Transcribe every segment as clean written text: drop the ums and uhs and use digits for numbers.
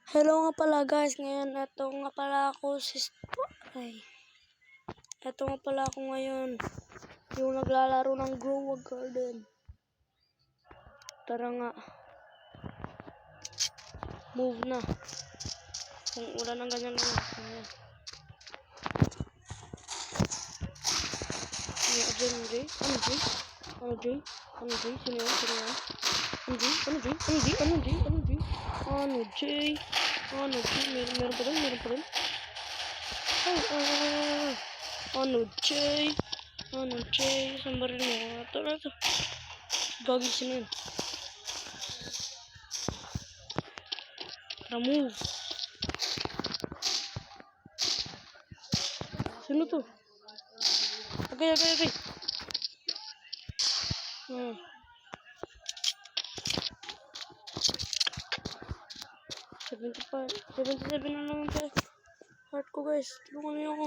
Hello nga pala guys, ngayon ito nga pala ako ito nga pala ako ngayon, yung naglalaro ng Grow a Garden. Tara nga, move na. Kung ulan ng ganyan lang. Ano Jay? Sino yan? Meron pa rin. Saan ba rin mo? Ito. Gagi, sino yun? Tara, move. Sino to? Okay. 77 na lang yung heart ko guys. Tulungan niyo ako.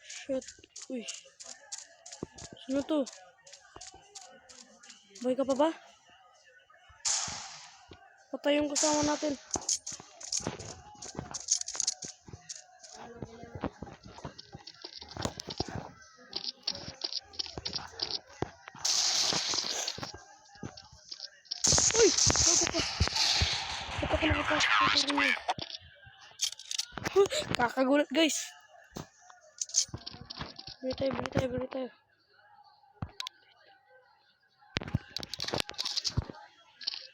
Shit. Uy. Sino to? Buhay ka pa ba? Patay yung kasama natin. Uy! Bago ka. Ba't ako nakapasok sa sarili niya? Kakagulat guys. Bili tayo.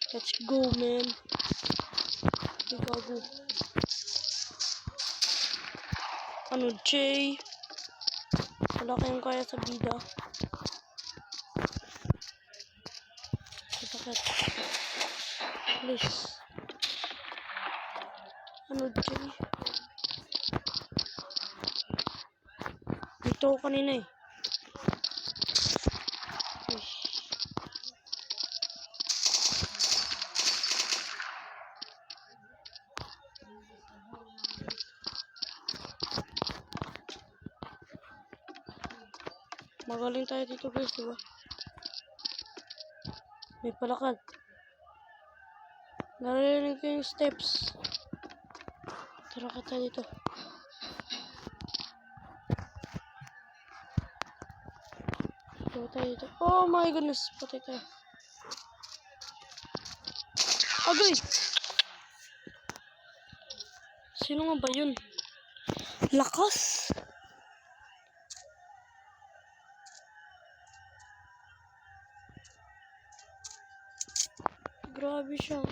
Let's go, man. Gago. Ano, Jay? Wala kayong kaya sa bida. Bakit? Please. Ano, Jay? Dito ako kanina eh. Magaling tayo dito guys, diba? May palakad. Narinig ko yung steps. Tara ka tayo dito. Oh my goodness, patay tayo. Agay! Sino nga ba yun? Lakas! Grabe siya.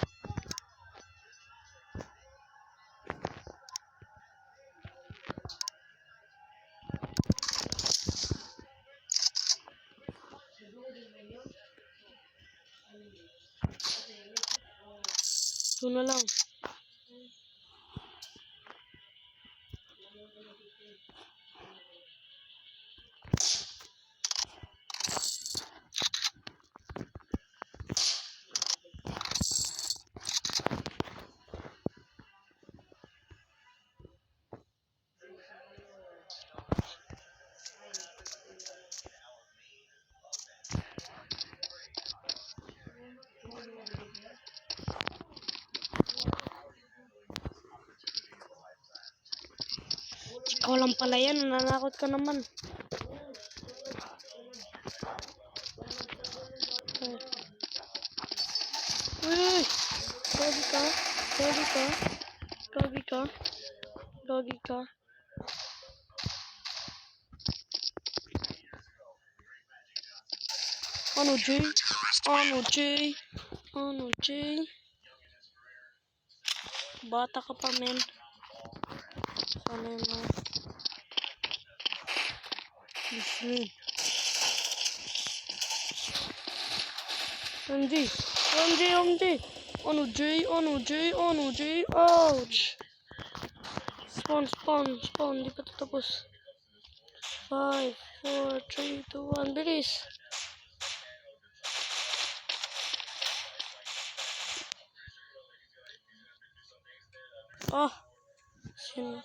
Ito na lang. Ikaw lang pala yan, nananakot ka naman. Uy! Gagi ka. Ano, Jay? Bata ka pa, men. Sana yun mo. Listen. OMG. Ano, Jay? Ouch! Spawn. Di pa tapos. 5, 4, 3, 2, 1. Bilis! Oh, sino?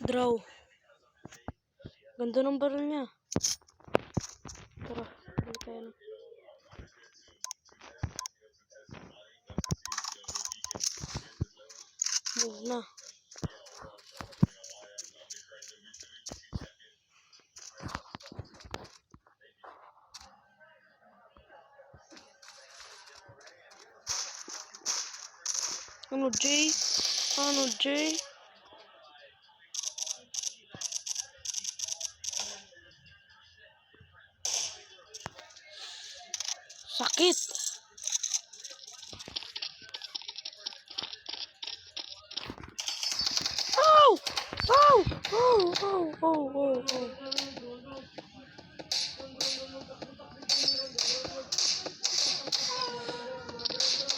Draw. Ganda ng baril niya. Tara, balik tayo na. Move na. Ano, Jay? Ano, Jay? Sakit! Oh! Oh! Oh! Oh! Oh! Oh! Oh!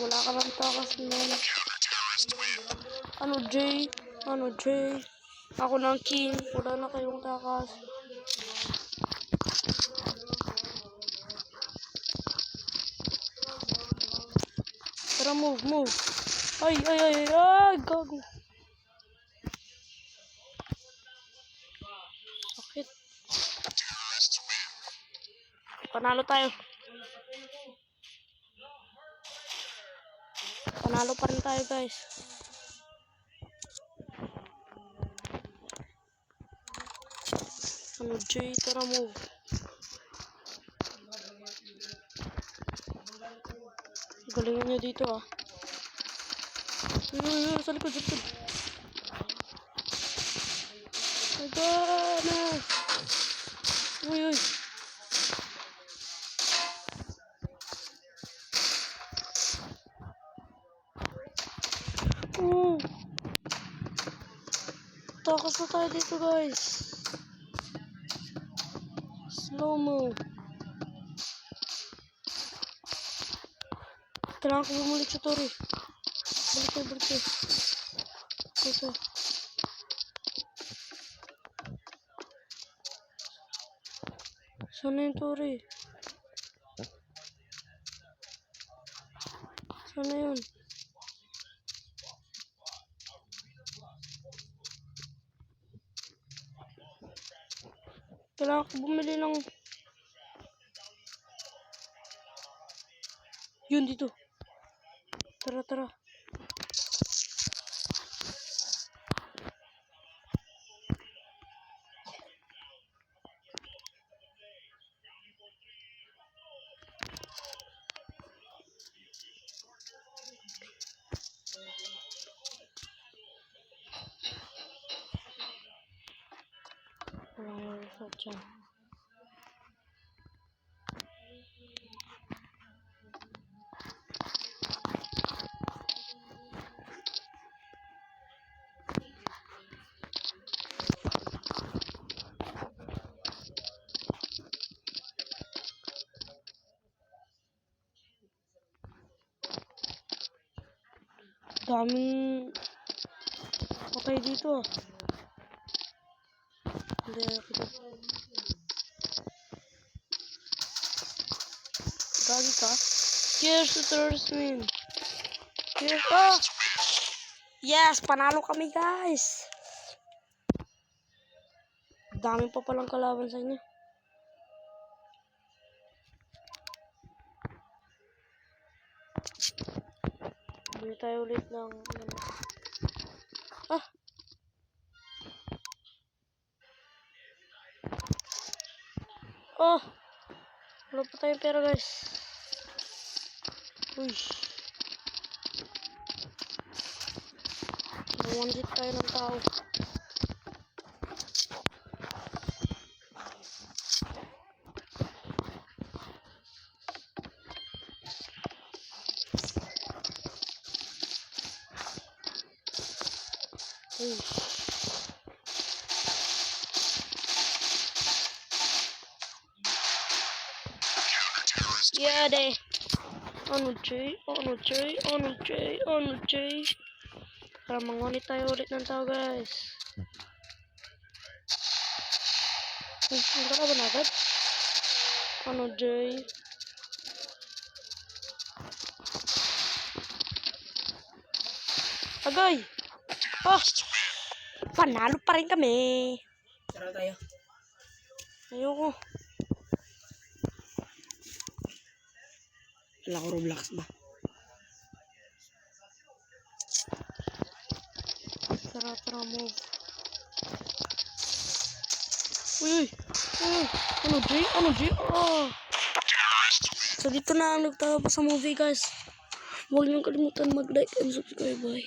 Wala ka lang takas nun. Ano, Jay? Ano, Jay? Ako ng king. Wala na kayong takas. Tara, move, move. Ay, ay, ay, ay, gago. Sakit. Panalo tayo. Panalo pa rin tayo, guys. Ano, Jay? Tara, move. Galingan nyo dito, ah. Sa likod, sa likod. Agana! Uy, uy. Takas na tayo dito, guys. Slow mo. Kailangan ko bumalik sa Tori. Balik tayo, balik tayo. Ito. Sana yung Tori? Sana yun? Kailangan ko bumili ng... Yun, dito. Tara, tara. Walang resort dyan. Daming patay dito, ah. Hindi ako dito. Gagi ka? Here's the tourist win. Here's... Oh! Yes! Panalo kami, guys! Dami pa palang kalaban sa inyo. Bili tayo ulit ng... Ah! Oh! Wala pa tayong pera, guys. Uy! Nawansit tayo ng tao. Uy! Yeah, de. Ano, Jay? Ano, Jay? Ano, Jay? Ano, Jay? Para mangunit tayo ulit ng tao, guys. Ang kalaban agad. Ano, Jay? Agay! Oh! Panalo pa rin kami. Tara tayo. Ayoko. Wala ko Roblox ba? Tara, move. Uy! Ano, Jay? Oh! So, dito na ang nagtatapos sa movie, guys. Huwag niyong kalimutan mag-like and subscribe, bye.